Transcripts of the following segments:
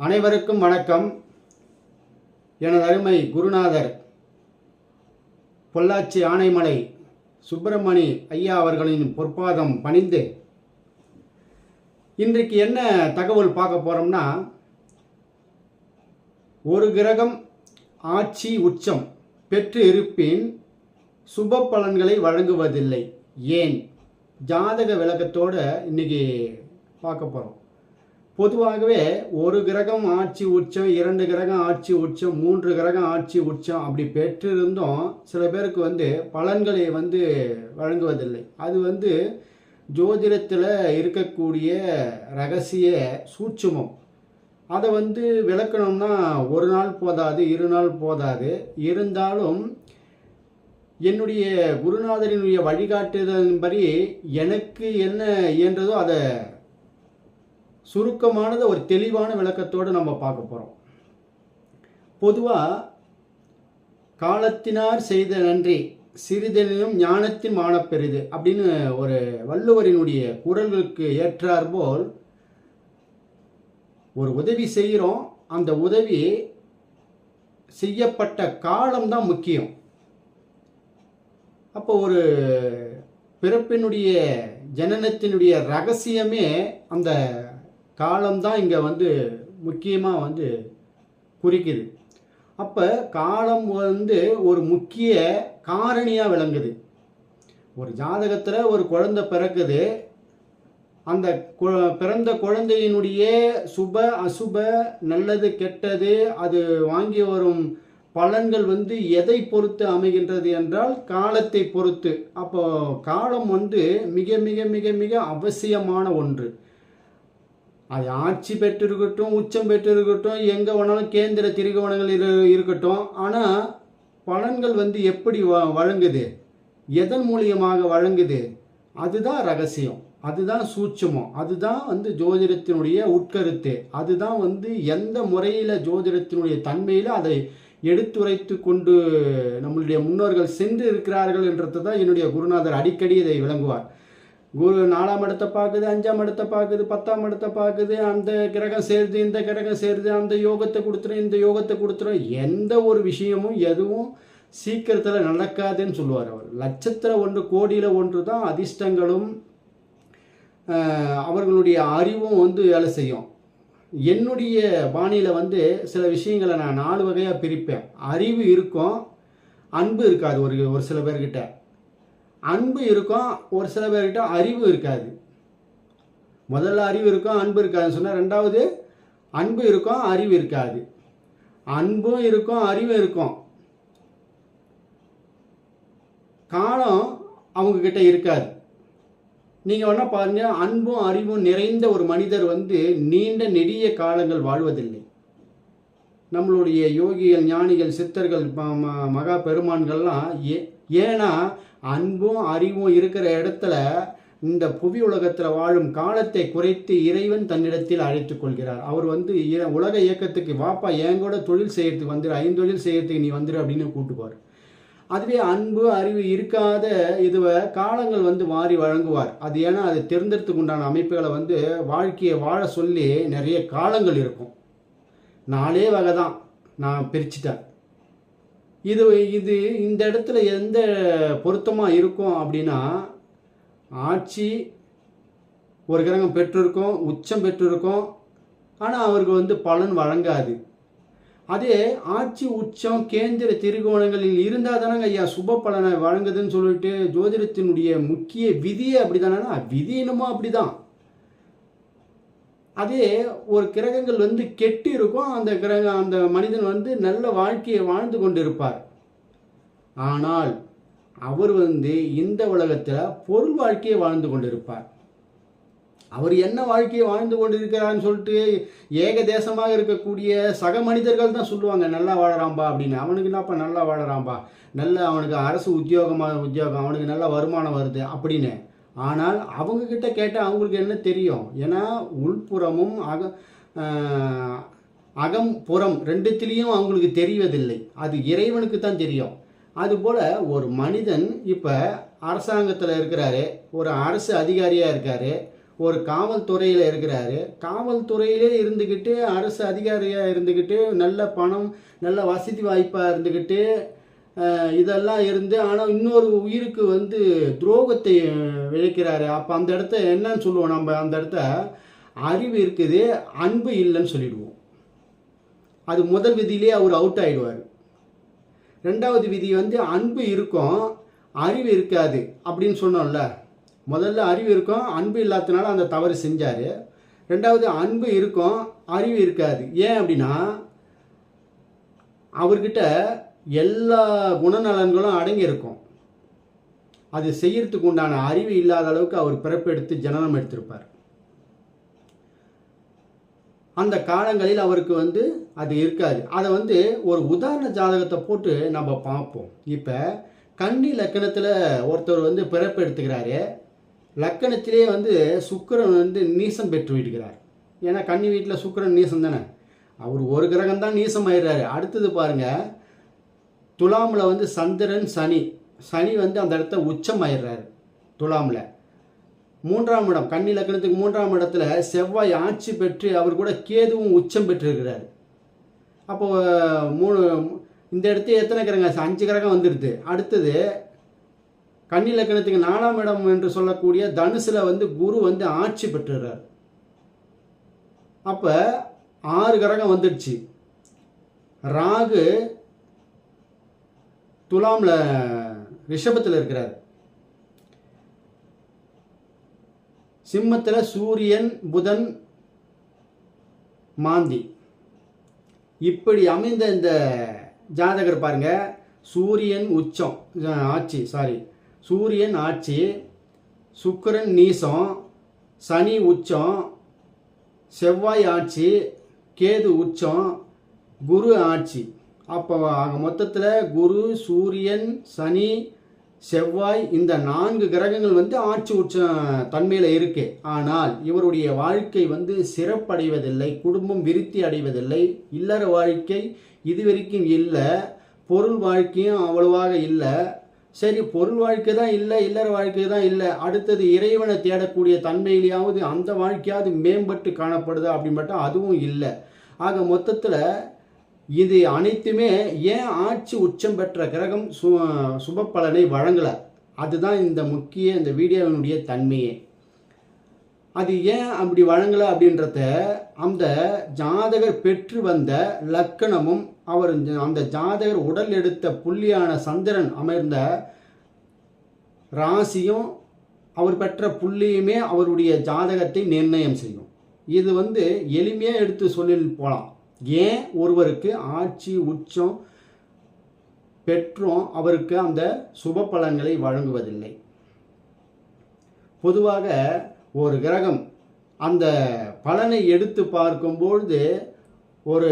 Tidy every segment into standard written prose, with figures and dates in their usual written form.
அனைவருக்கும் வணக்கம். எனது அருமை குருநாதர் பொள்ளாச்சி ஆனைமலை சுப்பிரமணி ஐயா அவர்களின் பொற்பாதம் பணிந்து இன்றைக்கு என்ன தகவல் பார்க்க போகிறோம்னா, ஒரு கிரகம் ஆட்சி உச்சம் பெற்று இருப்பின் சுப பலன்களை வழங்குவதில்லை, ஏன்? ஜாதக விளக்கத்தோடு இன்றைக்கி பார்க்க போகிறோம். பொதுவாகவே ஒரு கிரகம் ஆட்சி உச்சம், 2 கிரகம் ஆட்சி உச்சம், 3 கிரகம் ஆட்சி உச்சம் அப்படி பெற்றிருந்தும் சில பேருக்கு பலன்களை வழங்குவதில்லை. அது ஜோதிடத்தில் இருக்கக்கூடிய ரகசிய சூட்சுமம். அதை விளக்கணும்னா ஒரு நாள் போதாது, 2 நாள் போதாது. இருந்தாலும் என்னுடைய குருநாதரினுடைய வழிகாட்டுதலின்படி எனக்கு என்ன இயன்றதோ அதை சுருக்கமானது ஒரு தெளிவான விளக்கத்தோடு நம்ம பார்க்க போகிறோம். பொதுவாக காலத்தினார் செய்த நன்றி சிறிதெனினும் ஞானத்தின் மானப்பெரிது அப்படின்னு ஒரு வள்ளுவரினுடைய குரல்களுக்கு ஏற்றாற்போல் ஒரு உதவி செய்கிறோம், அந்த உதவி செய்யப்பட்ட காலம்தான் முக்கியம். அப்போ ஒரு பிறப்பினுடைய ஜனனத்தினுடைய ரகசியமே அந்த காலம்தான் இங்கே முக்கியமாக குறிக்குது. அப்போ காலம் ஒரு முக்கிய காரணியாக விளங்குது. ஒரு ஜாதகத்தில் ஒரு குழந்தை பிறக்குது, அந்த பிறந்த குழந்தையினுடைய சுப அசுப நல்லது கெட்டது அது வாங்கி வரும் பலன்கள் எதை பொறுத்து அமைகின்றது என்றால் காலத்தை பொறுத்து. அப்போ காலம் மிக மிக மிக மிக அவசியமான ஒன்று. அது ஆட்சி பெற்றிருக்கட்டும், உச்சம் பெற்றிருக்கட்டும், எங்கே வேணாலும் கேந்திர திரிகோணங்கள் இருக்கட்டும். ஆனால் பலன்கள் எப்படி வழங்குது, எதன் மூலியமாக வழங்குது, அதுதான் ரகசியம், அதுதான் சூட்சுமம், அதுதான் ஜோதிடத்தினுடைய உட்கருத்து. அதுதான் எந்த முறையில் ஜோதிடத்தினுடைய தன்மையில் அதை எடுத்துரைத்து கொண்டு நம்மளுடைய முன்னோர்கள் சென்று இருக்கிறார்கள் என்றது தான் என்னுடைய குருநாதர் அடிக்கடி இதை விளங்குவார். குரு 4ஆம் இடத்தை பார்க்குது, 5ஆம் இடத்தை பார்க்குது, 10ஆம் இடத்தை பார்க்குது, அந்த கிரகம் சேருது, இந்த கிரகம் சேருது, அந்த யோகத்தை கொடுத்துரும், இந்த யோகத்தை கொடுத்துரும். எந்த ஒரு விஷயமும் எதுவும் சீக்கிரத்தில் நடக்காதுன்னு சொல்லுவார் அவர். லட்சத்தில் 1 கோடியில் 1 தான் அதிர்ஷ்டங்களும் அவர்களுடைய அறிவும் வேலை செய்யும். என்னுடைய பாணியில் சில விஷயங்களை நான் 4 வகையாக பிரிப்பேன். அறிவு இருக்கும், அன்பு இருக்காது. ஒரு சில பேர்கிட்ட அன்பு இருக்கும், ஒரு சில பேர்கிட்ட அறிவு இருக்காது. முதல்ல அறிவு இருக்கும், அன்பு இருக்காதுன்னு சொன்னால், ரெண்டாவது அன்பு இருக்கும், அறிவு இருக்காது. அன்பும் இருக்கும், அறிவும் இருக்கும், காலம் அவங்கக்கிட்ட இருக்காது. நீங்கள் வேணா பாருங்கள், அன்பும் அறிவும் நிறைந்த ஒரு மனிதர் நீண்ட நெடிய காலங்கள் வாழ்வதில்லை. நம்மளுடைய யோகிகள், ஞானிகள், சித்தர்கள், மகா பெருமான்கள்லாம் ஏன்னா அன்பும் அறிவும் இருக்கிற இடத்துல இந்த புவி உலகத்தில் வாழும் காலத்தை குறைத்து இறைவன் தன்னிடத்தில் அழைத்து கொள்கிறார். அவர் உலக இயக்கத்துக்கு வாப்பா, எங்கூட தொழில் செய்யறதுக்கு வந்துடு, 5 தொழில் செய்யறதுக்கு நீ வந்துடு அப்படின்னு கூட்டுக்குவார். அதுவே அன்பு அறிவு இருக்காத இதுவை காலங்கள் மாறி வழங்குவார். அது ஏன்னா அது தெரிந்ததுக்கு உண்டான அமைப்புகளை வாழ்க்கையை வாழ சொல்லி நிறைய காலங்கள் இருக்கும். 4 வகை தான் நான் பிரிச்சுட்டேன். இது இந்த இடத்துல எந்த பொருத்தமாக இருக்கும் அப்படின்னா, ஆட்சி ஒரு கிரகம் பெற்றிருக்கும், உச்சம் பெற்றிருக்கும், ஆனால் அவருக்கு பலன் வழங்காது. அதே ஆட்சி உச்சம் கேந்திர திரிகோணங்களில் இருந்தால் தானங்க ஐயா சுப பலனை வழங்குதுன்னு சொல்லிட்டு ஜோதிடத்தினுடைய முக்கிய விதியே அப்படி தானேன்னா, விதி என்னமோ அப்படி தான். அதே ஒரு கிரகங்கள் கெட்டு இருக்கும், அந்த கிரகம் அந்த மனிதன் நல்ல வாழ்க்கையை வாழ்ந்து கொண்டு இருப்பார். ஆனால் அவர் இந்த உலகத்தில் பொருள் வாழ்க்கையை வாழ்ந்து கொண்டு இருப்பார். அவர் என்ன வாழ்க்கையை வாழ்ந்து கொண்டு இருக்கிறான்னு சொல்லிட்டு ஏக தேசமாக இருக்கக்கூடிய சக மனிதர்கள் தான் சொல்லுவாங்க, நல்லா வாழறாம்பா அப்படின்னு. அவனுக்கு என்னப்பா நல்லா வாழறாம்பா, நல்ல அவனுக்கு அரசு உத்தியோகம், அவனுக்கு நல்ல வருமானம் வருது அப்படின்னு. ஆனால் அவங்கக்கிட்ட கேட்டால் அவங்களுக்கு என்ன தெரியும்? ஏன்னா உள்புறமும் அகம் புறம் ரெண்டுத்திலையும் அவங்களுக்கு தெரிவதில்லை. அது இறைவனுக்கு தான் தெரியும். அதுபோல் ஒரு மனிதன் இப்போ அரசாங்கத்தில் இருக்கிறாரு, ஒரு அரசு அதிகாரியாக இருக்கார், ஒரு காவல்துறையில் இருக்கிறாரு. காவல்துறையிலே இருந்துக்கிட்டு அரசு அதிகாரியாக இருந்துக்கிட்டு நல்ல பணம் நல்ல வசதி வாய்ப்பாக இருந்துக்கிட்டு இதெல்லாம் இருந்து ஆனால் இன்னொரு உயிருக்கு வந்து துரோகத்தை விளைக்கிறாரு. அப்போ அந்த இடத்த என்னன்னு சொல்லுவோம், நம்ம அந்த இடத்த அறிவு இருக்குது அன்பு இல்லைன்னு சொல்லிடுவோம். அது முதல் விதியிலே அவர் அவுட் ஆகிடுவார். ரெண்டாவது விதி வந்து அன்பு இருக்கும் அறிவு இருக்காது அப்படின்னு சொன்னோம்ல. முதல்ல அறிவு இருக்கும், அன்பு இல்லாததுனால அந்த தவறு செஞ்சார். ரெண்டாவது அன்பு இருக்கும் அறிவு இருக்காது. ஏன் அப்படின்னா அவர்கிட்ட எல்லா குணநலன்களும் அடங்கி இருக்கும். அது செய்யறதுக்கு உண்டான அறிவு இல்லாத அளவுக்கு அவர் பிறப்பெடுத்து ஜனனம் எடுத்திருப்பார். அந்த காலங்களில் அவருக்கு வந்து அது இருக்காது. அதை வந்து ஒரு உதாரண ஜாதகத்தை போட்டு நம்ம பார்ப்போம். இப்போ கன்னி லக்கணத்தில் ஒருத்தர் வந்து பிறப்பு எடுத்துக்கிறாரு. லக்கணத்திலே வந்து சுக்கிரன் வந்து நீசம் பெற்று விடுகிறார். ஏன்னா கன்னி வீட்டில் சுக்கிரன் நீசம் தானே, அவர் ஒரு கிரகம் தான் நீசம் ஆயிடுறாரு. அடுத்தது பாருங்க, துலாமில் வந்து சந்திரன் சனி வந்து அந்த இடத்த உச்சம் ஆயிடுறாரு துலாமில். 3ஆம் இடம் கன்னி லக்கணத்துக்கு 3ஆம் இடத்துல செவ்வாய் ஆட்சி பெற்று அவர் கூட கேதுவும் உச்சம் பெற்றிருக்கிறார். அப்போ இந்த இடத்துல எத்தனை கிரகம்? 5 கிரகம் வந்துடுது. அடுத்தது கன்னி லக்கணத்துக்கு 4ஆம் இடம் என்று சொல்லக்கூடிய தனுசுல வந்து குரு வந்து ஆட்சி பெற்றுறார். அப்போ 6 கிரகம் வந்துடுச்சு. ராகு துலாமில் ரிஷபத்தில் இருக்கிறார். சிம்மத்தில் சூரியன் புதன் மாந்தி. இப்படி அமைந்த இந்த ஜாதகர் பாருங்க, சூரியன் உச்சம் சூரியன் ஆட்சி, சுக்கிரன் நீசம், சனி உச்சம், செவ்வாய் ஆட்சி, கேது உச்சம், குரு ஆட்சி. அப்போ ஆக மொத்தத்தில் குரு சூரியன் சனி செவ்வாய் இந்த 4 கிரகங்கள் வந்து ஆட்சி உச்ச தன்மையில் இருக்கு. ஆனால் இவருடைய வாழ்க்கை வந்து சிறப்படைவதில்லை, குடும்பம் விருத்தி அடைவதில்லை, இல்லற வாழ்க்கை இதுவரைக்கும் இல்லை, பொருள் வாழ்க்கையும் அவ்வளவாக இல்லை. சரி, பொருள் வாழ்க்கை தான் இல்லை, இல்லற வாழ்க்கை தான் இல்லை, அடுத்தது இறைவனை தேடக்கூடிய தன்மையிலேயாவது அந்த வாழ்க்கையாவது மேம்பட்டு காணப்படுதா அப்படின்னு பார்த்தா அதுவும் இல்லை. ஆக மொத்தத்தில் இது அனைத்துமே ஏன் ஆட்சி உச்சம் பெற்ற கிரகம் சுப பலனை வழங்கலை, அதுதான் இந்த வீடியோவினுடைய தன்மையே. அது ஏன் அப்படி வழங்கலை அப்படின்றத அந்த ஜாதகர் பெற்று வந்த லக்கணமும் அவர் அந்த ஜாதகர் உடல் எடுத்த புள்ளியான சந்திரன் அமர்ந்த ராசியும் அவர் பெற்ற புள்ளியுமே அவருடைய ஜாதகத்தை நிர்ணயம் செய்யும். இது வந்து எளிமையாக எடுத்து சொல்லி போகலாம். ஏன் ஒருவருக்கு ஆட்சி உச்சம் பெற்றும் அவருக்கு அந்த சுப பலன்களை வழங்குவதில்லை? பொதுவாக ஒரு கிரகம் அந்த பலனை எடுத்து பார்க்கும்பொழுது ஒரு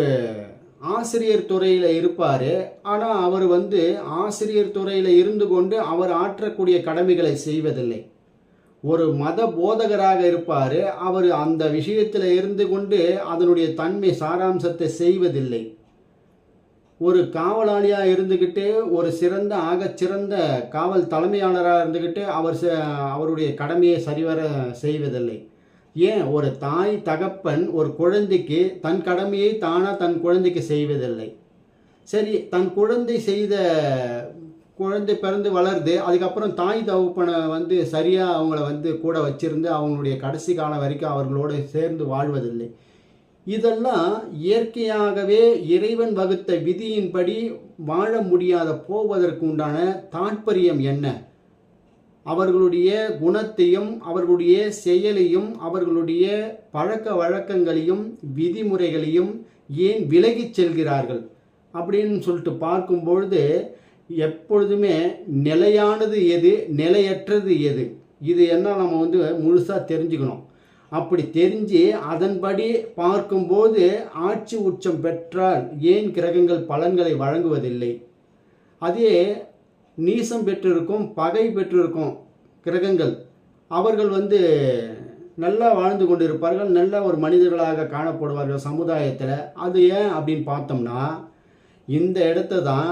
ஆசிரியர் துறையில் இருப்பார். ஆனால் அவர் வந்து ஆசிரியர் துறையில் இருந்து கொண்டு அவர் ஆற்றக்கூடிய கடமைகளை செய்வதில்லை. ஒரு மத போதகராக இருப்பார், அவர் அந்த விஷயத்தில் இருந்து கொண்டு அதனுடைய தன்மை சாராம்சத்தை செய்வதில்லை. ஒரு காவலாளியாக இருந்துக்கிட்டு ஒரு ஆகச்சிறந்த காவல் தலைமையாளராக இருந்துக்கிட்டு அவருடைய கடமையை சரிவர செய்வதில்லை. ஏன் ஒரு தாய் தகப்பன் ஒரு குழந்தைக்கு தன் கடமையை தானாக தன் குழந்தைக்கு செய்வதில்லை. சரி, தன் குழந்தை பிறந்து வளருது, அதுக்கப்புறம் தாய் தகப்பனை வந்து சரியாக அவங்கள வந்து கூட வச்சிருந்து அவங்களுடைய கடைசி காலம் வரைக்கும் அவர்களோடு சேர்ந்து வாழ்வதில்லை. இதெல்லாம் இயற்கையாகவே இறைவன் வகுத்த விதியின்படி வாழ முடியாத போவதற்கு உண்டான தாற்பயம் என்ன? அவர்களுடைய குணத்தையும் அவர்களுடைய செயலையும் அவர்களுடைய பழக்க வழக்கங்களையும் விதிமுறைகளையும் ஏன் விலகிச் செல்கிறார்கள் அப்படின்னு சொல்லிட்டு பார்க்கும்பொழுது எப்பொழுதுமே நிலையானது எது, நிலையற்றது எது, இது என்ன நம்ம வந்து முழுசாக தெரிஞ்சுக்கணும். அப்படி தெரிஞ்சு அதன்படி பார்க்கும்போது ஆட்சி உச்சம் பெற்றால் ஏன் கிரகங்கள் பலன்களை வழங்குவதில்லை? அதே நீசம் பெற்றிருக்கும் பகை பெற்றிருக்கும் கிரகங்கள் அவர்கள் வந்து நல்லா வாழ்ந்து கொண்டிருப்பார்கள், நல்ல ஒரு மனிதர்களாக காணப்படுவார்கள் சமுதாயத்தில். அது ஏன் அப்படின்னு பார்த்தோம்னா இந்த இடத்த தான்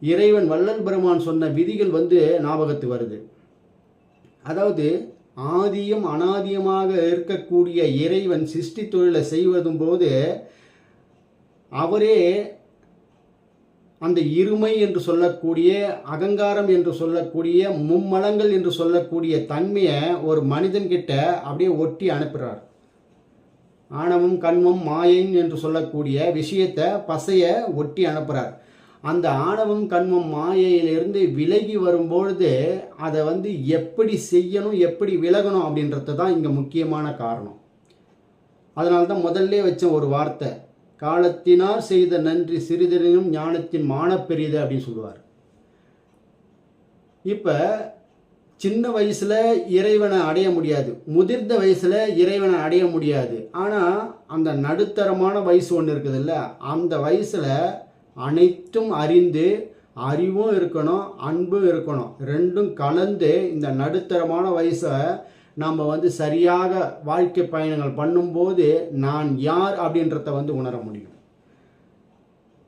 இறைவன் வள்ளல் பெருமான் சொன்ன விதிகள் வந்து ஞாபகத்துக்கு வருது. அதாவது ஆதியும் அனாதியமாக இருக்கக்கூடிய இறைவன் சிருஷ்டி தொழிலை செய்வதும் போது அவரே அந்த இருமை என்று சொல்லக்கூடிய, அகங்காரம் என்று சொல்லக்கூடிய, மும்மலங்கள் என்று சொல்லக்கூடிய தன்மையை ஒரு மனிதன்கிட்ட அப்படியே ஒட்டி அனுப்புகிறார். ஆணவம் கண்மம் மாயை என்று சொல்லக்கூடிய விஷயத்தை பசைய ஒட்டி அனுப்புகிறார். அந்த ஆணவம் கண்மம் மாயையிலிருந்து விலகி வரும்பொழுது அதை எப்படி செய்யணும், எப்படி விலகணும் அப்படின்றது தான் இங்கே முக்கியமான காரணம். அதனால தான் முதல்ல வச்ச ஒரு வார்த்தை, காலத்தினால் செய்த நன்றி சிறிதெனினும் ஞானத்தின் மானப்பெரிது அப்படின்னு சொல்லுவார். இப்போ சின்ன வயசில் இறைவனை அடைய முடியாது, முதிர்ந்த வயசில் இறைவனை அடைய முடியாது. ஆனால் அந்த நடுத்தரமான வயசு ஒன்று இருக்குதுல்ல, அந்த வயசில் அனைத்தும் அறிந்து அறிவும் இருக்கணும், அன்பும் இருக்கணும், ரெண்டும் கலந்து இந்த நடுத்தரமான வயசை நம்ம சரியாக வாழ்க்கை பயணங்கள் பண்ணும்போது நான் யார் அப்படின்றத உணர முடியும்.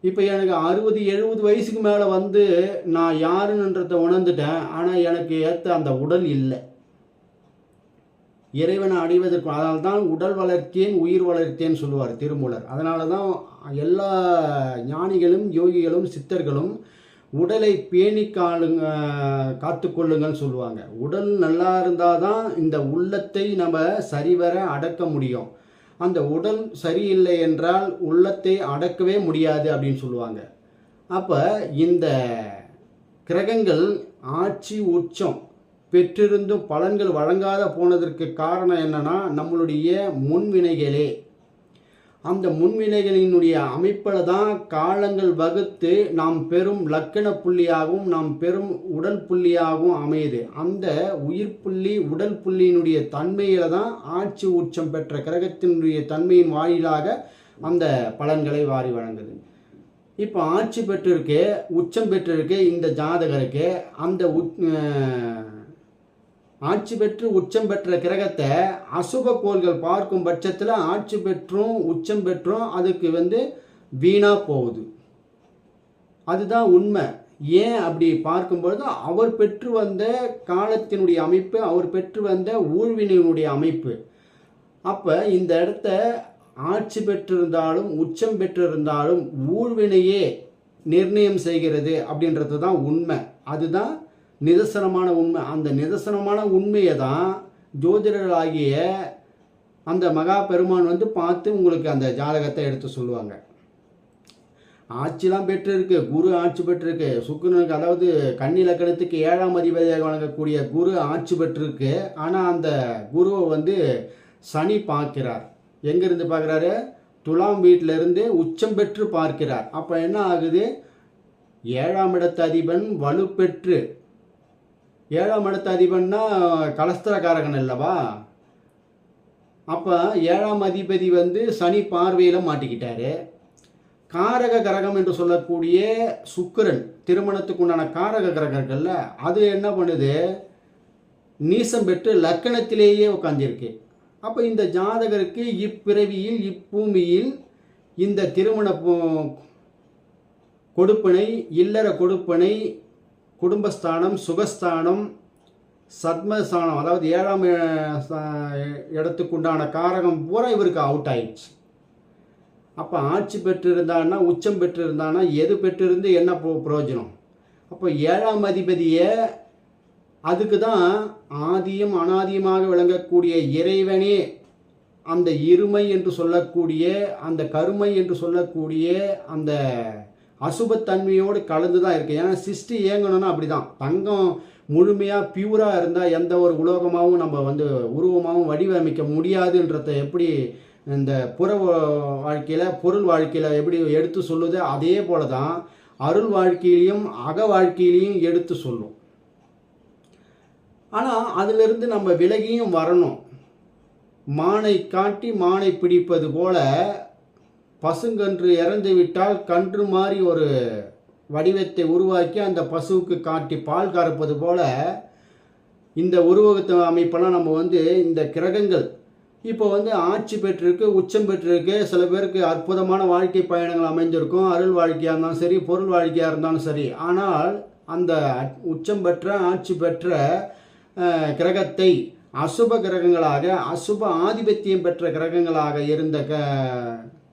இப்போ எனக்கு 60-70 வயசுக்கு மேலே நான் யாருன்றதை உணர்ந்துட்டேன். ஆனால் எனக்கு ஏற்ற அந்த உடல் இல்லை. இறைவனை அடைவதற்கு அதனால தான் உடல் வளர்த்தேன் உயிர் வளர்த்தேன்னு சொல்லுவார் திருமூலர். அதனால தான் எல்லா ஞானிகளும் யோகிகளும் சித்தர்களும் உடலை பேணி காத்துக்கொள்ளுங்கன்னு சொல்லுவாங்க. உடல் நல்லா இருந்தால் தான் இந்த உள்ளத்தை நம்ம சரிவர அடக்க முடியும். அந்த உடல் சரியில்லை என்றால் உள்ளத்தை அடக்கவே முடியாது அப்படின்னு சொல்லுவாங்க. அப்போ இந்த கிரகங்கள் ஆட்சி உச்சம் பெற்றிருந்தும் பலன்கள் வழங்காத போனதற்கு காரணம் என்னன்னா நம்மளுடைய முன்வினைகளே. அந்த முன்வினைகளினுடைய அமைப்பில் தான் காலங்கள் வகுத்து நாம் பெரும் லக்கண புள்ளியாகவும் நாம் பெரும் உடல் புள்ளியாகவும் அமையுது. அந்த உயிர் புள்ளி உடல் புள்ளியினுடைய தன்மையில தான் ஆட்சி உச்சம் பெற்ற கிரகத்தினுடைய தன்மையின் வாயிலாக அந்த பலன்களை வாரி வழங்குது. இப்போ ஆட்சி பெற்றிருக்கு, உச்சம் பெற்றிருக்கு இந்த ஜாதகருக்கு. அந்த ஆட்சி பெற்று உச்சம் பெற்ற கிரகத்தை அசுப கோள்கள் பார்க்கும் பட்சத்தில் ஆட்சி பெற்றும் உச்சம் பெற்றும் அதுக்கு வீணா போகுது. அதுதான் உண்மை. ஏன் அப்படி பார்க்கும்பொழுது அவர் பெற்று வந்த காலத்தினுடைய அமைப்பு, அவர் பெற்று வந்த ஊழ்வினையினுடைய அமைப்பு. அப்போ இந்த இடத்த ஆட்சி பெற்றிருந்தாலும் உச்சம் பெற்றிருந்தாலும் ஊழ்வினையே நிர்ணயம் செய்கிறது அப்படின்றது தான் உண்மை. அதுதான் நிதர்சனமான உண்மை. அந்த நிதர்சனமான உண்மையை தான் ஜோதிடர்களாகிய அந்த மகா பெருமான் பார்த்து உங்களுக்கு அந்த ஜாதகத்தை எடுத்து சொல்லுவாங்க. ஆட்சிலாம் பெற்றிருக்கு, குரு ஆட்சி பெற்றிருக்கு, சுக்கிரனுக்கு அதாவது கன்னி லக்கணத்துக்கு 7ஆம் அதிபதியாக வழங்கக்கூடிய குரு ஆட்சி பெற்றிருக்கு. ஆனால் அந்த குருவை சனி பார்க்கிறார். எங்கேருந்து பார்க்குறாரு? துலாம் வீட்டிலிருந்து உச்சம் பெற்று பார்க்கிறார். அப்போ என்ன ஆகுது? 7ஆம் இடத்து அதிபன் வலுப்பெற்று, 7ஆம் இடத்து அதிபன்னா கலஸ்திரகாரகன் அல்லவா? அப்போ 7ஆம் அதிபதி சனி பார்வையில் மாட்டிக்கிட்டாரு. காரக கிரகம் என்று சொல்லக்கூடிய சுக்கிரன், திருமணத்துக்கு உண்டான காரக கிரகங்கள்ல அது என்ன பண்ணுது? நீசம் பெற்று லக்கணத்திலேயே உட்காந்துருக்கு. அப்போ இந்த ஜாதகருக்கு இப்பிறவியில் இப்பூமியில் இந்த திருமண கொடுப்பனை, இல்லற கொடுப்பனை, குடும்பஸ்தானம், சுகஸ்தானம், சத்மஸ்தானம், அதாவது 7ஆம் இடத்துக்குண்டான காரகம் பூரா இவருக்கு அவுட் ஆயிடுச்சு. அப்போ ஆட்சி பெற்றிருந்தான்னா உச்சம் பெற்றிருந்தான்னா எது பெற்றிருந்து என்ன பிரயோஜனம்? அப்போ 7ஆம் அதிபதியை அதுக்கு தான் ஆதியும் அனாதியுமாக விளங்கக்கூடிய இறைவனே அந்த இருமை என்று சொல்லக்கூடிய அந்த கருமை என்று சொல்லக்கூடிய அந்த அசுபத்தன்மையோடு கலந்து தான் இருக்குது. ஏன்னா சிருஷ்டி இயங்கணும்னா அப்படி தான். தங்கம் முழுமையாக பியூராக இருந்தால் எந்த ஒரு உலோகமாகவும் நம்ம உருவமாகவும் வடிவமைக்க முடியாதுன்றத எப்படி இந்த புற வாழ்க்கையில் பொருள் வாழ்க்கையில் எப்படி எடுத்து சொல்லுது, அதே போல தான் அருள் வாழ்க்கையிலையும் அக வாழ்க்கையிலையும் எடுத்து சொல்லும். ஆனால் அதிலிருந்து நம்ம விலகியும் வரணும். மானை காட்டி மானை பிடிப்பது போல பசுங்கன்று இறந்து விட்டால் கன்று மாதிரி ஒரு வடிவத்தை உருவாக்கி அந்த பசுவுக்கு காட்டி பால் கறப்பது போல இந்த உருவகத்தை அமைப்பெல்லாம் நம்ம இந்த கிரகங்கள் இப்போ ஆட்சி பெற்றிருக்கு, உச்சம் பெற்றிருக்கு. சில பேருக்கு அற்புதமான வாழ்க்கை பயணங்கள் அமைஞ்சிருக்கும், அருள் வாழ்க்கையாக இருந்தாலும் சரி, பொருள் வாழ்க்கையாக இருந்தாலும் சரி. ஆனால் அந்த உச்சம் பெற்ற ஆட்சி பெற்ற கிரகத்தை அசுப கிரகங்களாக, அசுப ஆதிபத்தியம் பெற்ற கிரகங்களாக இருந்த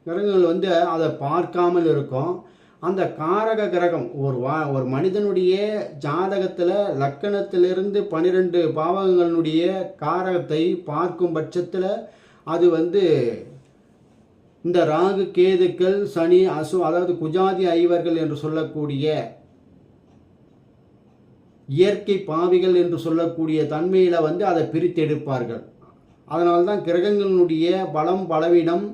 கிரகங்கள் வந்து அதை பார்க்காமல் இருக்கும். அந்த காரக கிரகம் ஒரு மனிதனுடைய ஜாதகத்தில் லக்கணத்திலிருந்து 12 பாவகங்களுடைய காரகத்தை பார்க்கும் பட்சத்தில் அது வந்து இந்த ராகு, கேதுக்கள், சனி, அதாவது குஜாதி ஐவர்கள் என்று சொல்லக்கூடிய இயற்கை பாவிகள் என்று சொல்லக்கூடிய தன்மையில் வந்து அதை பிரித்தெடுப்பார்கள். அதனால்தான் கிரகங்களுடைய பலம், பலவீனம்,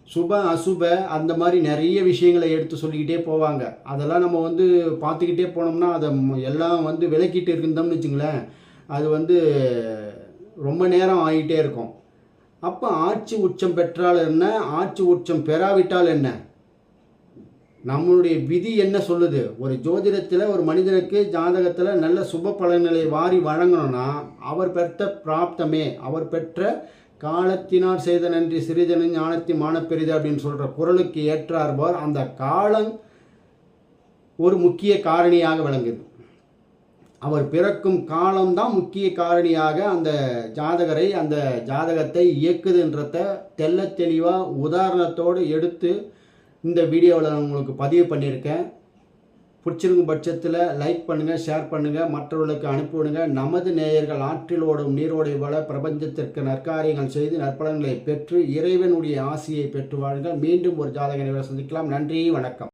சுப அசுப அந்த மாதிரி நிறைய விஷயங்களை எடுத்து சொல்லிக்கிட்டே போவாங்க. அதெல்லாம் நம்ம வந்து பார்த்துக்கிட்டே போனோம்னா அதை எல்லாம் வந்து விளக்கிட்டு இருந்தோம்னு வச்சுங்களேன், அது வந்து ரொம்ப நேரம் ஆகிட்டே இருக்கும். அப்போ ஆட்சி உச்சம் பெற்றால் என்ன, ஆட்சி உச்சம் பெறாவிட்டால் என்ன, நம்மளுடைய விதி என்ன சொல்லுது? ஒரு ஜோதிடத்தில் ஒரு மனிதனுக்கு ஜாதகத்தில் நல்ல சுப பலன்களை வாரி வழங்கணும்னா அவர் பெற்ற பிராப்தமே, அவர் பெற்ற காலத்தினார் செய்த நன்றி சிறிதன ஞானத்தி மானப்பெரிது அப்படின்னு சொல்கிற குரலுக்கு ஏற்றார்பார் அந்த காலம் ஒரு முக்கிய காரணியாக விளங்குது. அவர் பிறக்கும் காலம்தான் முக்கிய காரணியாக அந்த ஜாதகரை, அந்த ஜாதகத்தை இயக்குதுன்றத தெல்ல தெளிவாக உதாரணத்தோடு எடுத்து இந்த வீடியோவில் நான் உங்களுக்கு பதிவு பண்ணியிருக்கேன். பிடிச்சிருக்கும் பட்சத்தில் லைக் பண்ணுங்கள், ஷேர் பண்ணுங்கள், மற்றவர்களுக்கு அனுப்பிவிடுங்க. நமது நேயர்கள் ஆற்றில் ஓடும் நீரோடை போல பிரபஞ்சத்திற்கு நற்காரியங்கள் செய்து நற்பலன்களை பெற்று இறைவனுடைய ஆசியை பெற்று வாழுங்கள். மீண்டும் ஒரு ஜாதக நிகழ்வை சந்திக்கலாம். நன்றி, வணக்கம்.